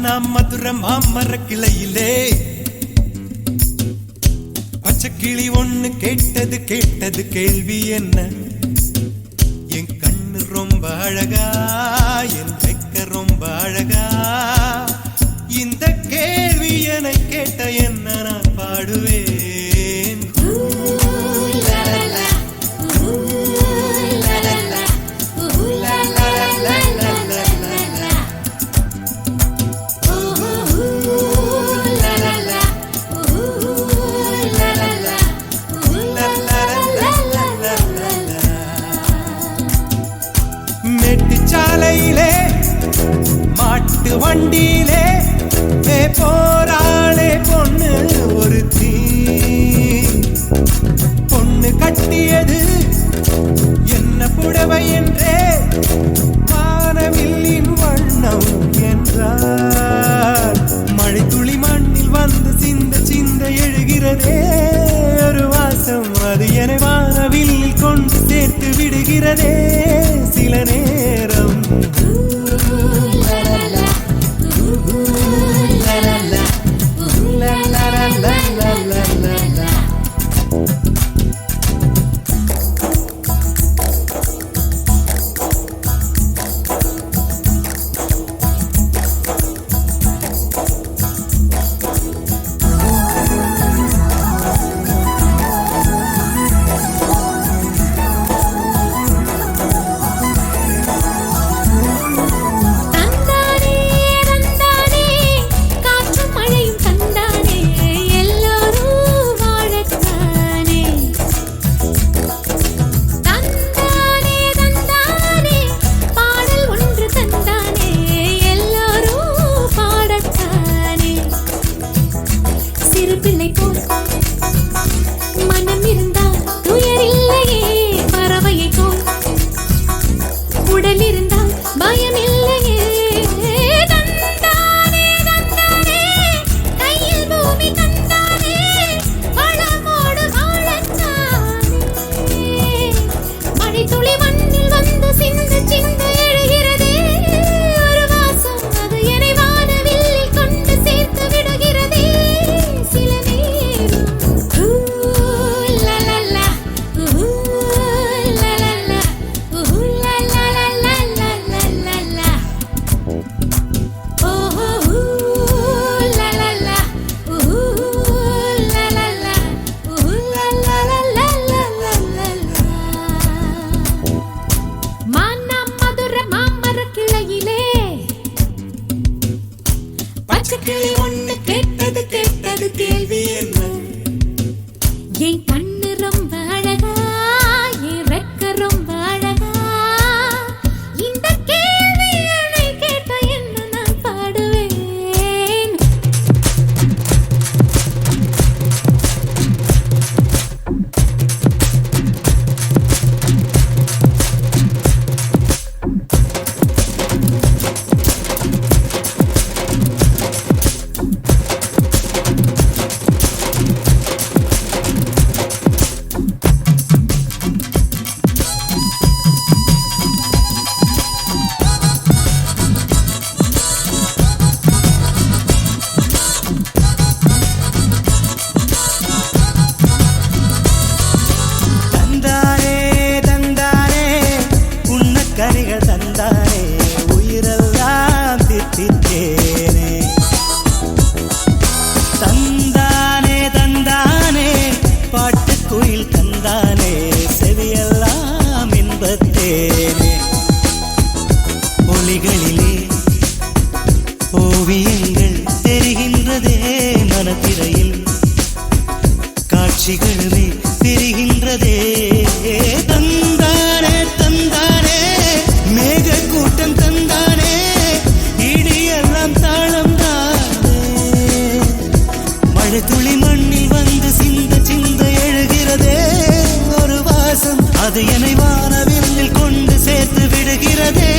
நாம் மதுரை மாமர கிளையிலே பச்சை கிளி ஒண்ணு கேட்டது கேட்டது கேள்வி என்ன? என் கண்ணு ரொம்ப அழகா, என் வெக்க ரொம்ப அழகா, இந்த கேள்வி என கேட்ட என்ன நான் பாடுவேன். சாலையிலே மாட்டு வண்டியிலே போராளே பொண்ணு ஒரு தீ. பொண்ணு கட்டியது என்ன புடவை என்றே வானவில்லின் வண்ணம் என்றார். மழை துளி மண்ணில் வந்து சிந்த சிந்த எழுகிறதே ஒரு வாசம், அது என வானவில்லில் கொண்டு சேர்த்து விடுகிறதே சில நேரம். கிளி ஒண்ணு கேட்டது கேட்டது கேள்வி என்ன? என் கண்ணு ரொம்ப அழகா, என் ரெக்க ரொம்ப அழகா, இந்த கேள்வி என்னை கேட்ட என்ன நான் பாடுவேன். தந்தானே தந்தானே பாட்டுக்குயில் தந்தானே செவியெல்லாம் இன்பத்தேனே. ஒளிகளிலே ஓவியங்கள் தெரிகின்றதே மனத்திரையில், காட்சிகளுமே தெரிகின்றதே. தந்தானே தந்தானே மேக கூட்டம் தந்தானே, இடியெல்லாம் தாளம் தானே. மழை துளி மண்ணில் வந்து சிந்த சிந்த எழுகிறதே ஒரு வாசம், அது என்னை வானவில்லில் கொண்டு சேர்த்து விடுகிறதே.